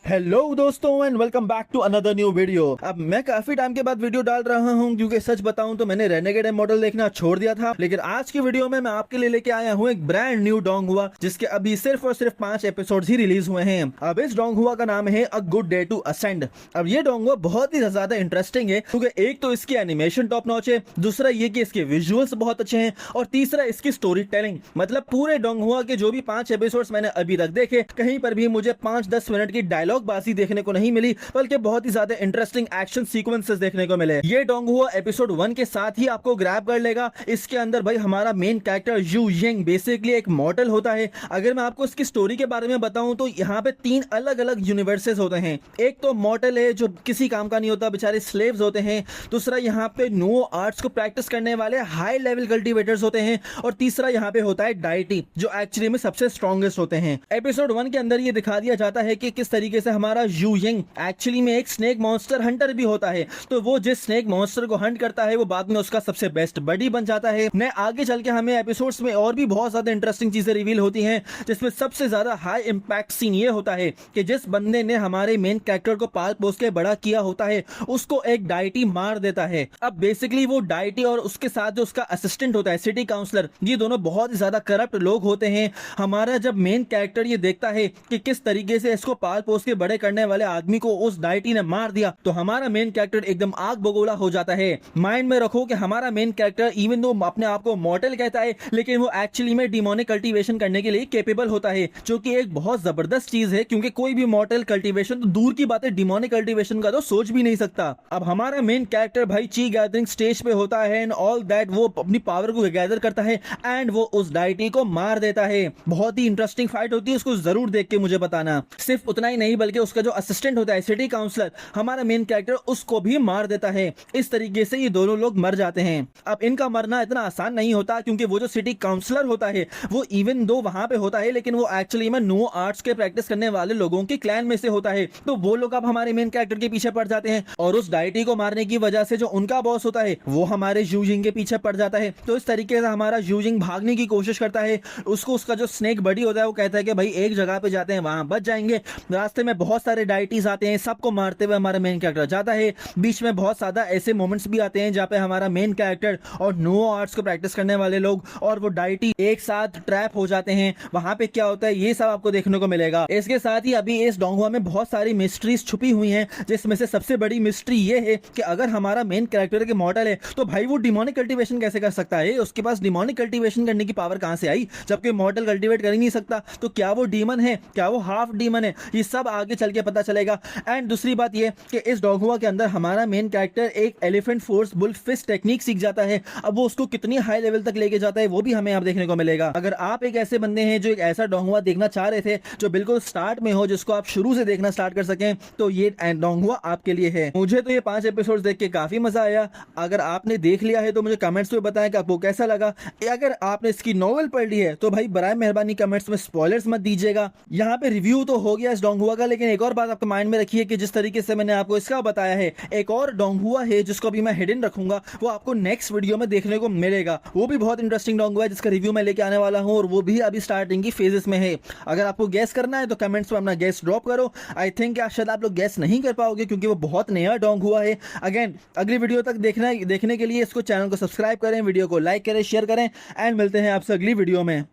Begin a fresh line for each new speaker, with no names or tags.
Hello दोस्तों and welcome back to another new video. अब मैं काफी टाइम के बाद वीडियो डाल रहा हूं क्योंकि सच बताऊं तो मैंने रेनेगेड मॉडल देखना छोड़ दिया था, लेकिन आज की वीडियो में मैं आपके लिए लेके आया हूं एक ब्रांड न्यू डोंगहुआ जिसके अभी सिर्फ और सिर्फ 5 एपिसोड्स ही रिलीज हुए हैं। अब इस डोंगहुआ का नाम है a good day to ascend. अब ये डोंगहुआ बहुत ही ज्यादा इंटरेस्टिंग है क्योंकि एक तो इसकी एनिमेशन टॉप नॉच है, दूसरा ये कि इसके विजुअल्स बहुत अच्छे हैं और तीसरा इसकी स्टोरी टेलिंग। मतलब पूरे डोंगहुआ के जो भी 5 एपिसोड्स मैंने अभी तक देखे, कहीं पर भी मुझे 5-10 मिनट की डायलॉग बाजी देखने को नहीं मिली, बल्कि बहुत ही ज्यादा इंटरेस्टिंग एक्शन सीक्वेंसेस देखने को मिले। ये डोंगहुआ एपिसोड 1 के साथ ही आपको ग्रैब कर लेगा। इसके अंदर भाई हमारा main character you young basically एक मॉडल होता है। अगर मैं आपको इसकी स्टोरी के बारे में बताऊं तो यहाँ पे 3 अलग अलग यूनिवर्सेस होते हैं। एक तो मॉडल है जो किसी काम का नहीं होता, बेचारे स्लेव्स होते हैं। दूसरा यहाँ पे नो आर्ट्स को प्रैक्टिस करने वाले हाई लेवल कल्टिवेटर्स होते हैं और तीसरा यहाँ पे होता है डाइटी जो एक्चुअली में सबसे स्ट्रॉन्गेस्ट होते हैं। एपिसोड 1 के अंदर ये दिखा दिया जाता है कि किस तरीके से हमारा यू यंग एक्चुअली में एक स्नेक मॉन्स्टर हंटर भी होता है। तो वो जिस स्नेक मॉन्स्टर को हंट करता है वो बाद में उसका सबसे बेस्ट बडी बन जाता है। ने आगे चल के हमें एपिसोड्स में और भी बहुत ज्यादा इंटरेस्टिंग चीजें रिवील होती हैं, जिसमें सबसे ज्यादा हाई इंपैक्ट सीन ये होता है कि जिस बंदे ने हमारे मेन कैरेक्टर को पाल पोस के बड़ा किया होता है उसको एक डाइटी मार देता है। अब बेसिकली वो डाइटी और उसके साथ जो उसका असिस्टेंट होता है सिटी काउंसलर, ये दोनों बहुत ही ज्यादा करप्ट लोग होते हैं। हमारा जब मेन कैरेक्टर ये देखता है कि किस तरीके से इसको पाल पोस के बड़े करने वाले आदमी को उस डाइटी ने मार दिया, तो हमारा मेन कैरेक्टर एकदम आग बगोला हो जाता है। माइंड में रखो कि हमारा मेन कैरेक्टर इवन दो अपने आप को मॉर्टल कहता है, लेकिन वो एक्चुअली में डिमोनिक कल्टीवेशन करने के लिए कैपेबल होता है, जो कि एक बहुत जबरदस्त चीज है क्योंकि कोई भी मॉर्टल कल्टीवेशन तो दूर की बात है, डिमोनिक कल्टीवेशन का तो सोच भी नहीं सकता। अब हमारा मेन कैरेक्टर भाई ची गैदरिंग स्टेज पे होता है एंड ऑल दैट, वो अपनी पावर को गैदर करता है एंड वो उस डाइटी को मार देता है। बहुत ही इंटरेस्टिंग फाइट होती है, उसको जरूर देख के मुझे बताना। सिर्फ उतना ही नहीं बल्कि उसका जो असिस्टेंट होता है सिटी काउंसलर, हमारा मेन कैरेक्टर उसको भी मार देता है। इस तरीके से ये दोनों लोग मर जाते हैं। अब इनका मरना इतना आसान नहीं होता क्योंकि वो जो सिटी काउंसलर होता है वो इवन दो वहां पे होता है, लेकिन वो एक्चुअली में नो आर्ट्स के प्रैक्टिस करने वाले लोगों के क्लैन में से होता है। तो वो लोग अब हमारे मेन कैरेक्टर के पीछे पड़ जाते हैं और उस डाइटी को मारने की वजह से जो उनका बॉस होता है वो हमारे यूजिंग के पीछे पड़ जाता है। तो इस तरीके से हमारा यूजिंग भागने की कोशिश करता है। उसको उसका जो स्नेक बडी होता है वो कहता है कि भाई एक जगह पे जाते हैं, वहां बच जाएंगे। रास्ते में बहुत सारे डाइटीज आते हैं, सबको मारते हुए हमारा मेन कैरेक्टर जाता है। बीच में बहुत ज्यादा ऐसे मोमेंट्स भी आते हैं जहाँ पे हमारा मेन कैरेक्टर और नो आर्ट्स को प्रैक्टिस करने वाले लोग और वो डाइटी एक साथ ट्रैप हो जाते हैं। वहां पे क्या होता है ये सब आपको देखने को मिलेगा। इसके साथ ही अभी इस डोंगहुआ में बहुत सारी मिस्ट्रीज छुपी हुई हैं, जिसमें से सबसे बड़ी मिस्ट्री ये है कि अगर हमारा मेन कैरेक्टर के मॉडल है तो भाई वो डिमोनिक कल्टीवेशन कैसे कर सकता है? उसके पास डिमोनिक कल्टीवेशन करने की पावर कहां से आई जबकि मॉडल कल्टीवेट कर ही नहीं सकता? तो क्या वो डीमन है? क्या वो हाफ डीमन है? ये सब आगे चल के पता चलेगा। एंड दूसरी बात ये कि इस डोंगहुआ के अंदर हमारा मेन कैरेक्टर एक elephant force bull fist technique सीख जाता है। अब वो उसको कितनी हाई लेवल तक लेके जाता है वो भी हमें अब देखने को मिलेगा। अगर आप एक ऐसे बंदे हैं जो एक ऐसा डोंगहुआ देखना चाह रहे थे जो बिल्कुल स्टार्ट में हो, जिसको आप शुरू से देखना स्टार्ट कर सकें, तो ये डोंगहुआ आपके लिए है। मुझे तो ये 5 एपिसोड देख के काफी मजा आया। अगर आपने देख लिया है तो मुझे कमेंट्स में बताएं कि आपको कैसा लगा। अगर आपने इसकी नॉवेल पढ़ ली है तो भाई बराए मेहरबानी कमेंट्स में स्पॉयलर्स मत दीजिएगा। यहाँ पे रिव्यू तो हो गया इस डोंगहुआ का, लेकिन एक और बात आपके माइंड में रखिए कि जिस तरीके से मैंने आपको इसका बताया है, एक और डोंगहुआ है जिसको भी मैं हिडन रखूंगा, वो आपको नेक्स्ट वीडियो में देखने को मिलेगा। वो भी बहुत इंटरेस्टिंग डोंगहुआ है जिसका रिव्यू मैं लेके आने वाला हूं और वो भी अभी स्टार्टिंग की फेजेस में है। अगर आपको गैस करना है तो कमेंट्स में अपना गैस ड्रॉप करो। आई थिंक शायद आप लोग गैस नहीं कर पाओगे क्योंकि वो बहुत नया डोंगहुआ है। अगेन अगली वीडियो तक देखने के लिए इसको चैनल को सब्सक्राइब करें, वीडियो को लाइक करें, शेयर करें एंड मिलते हैं आपसे अगली वीडियो में।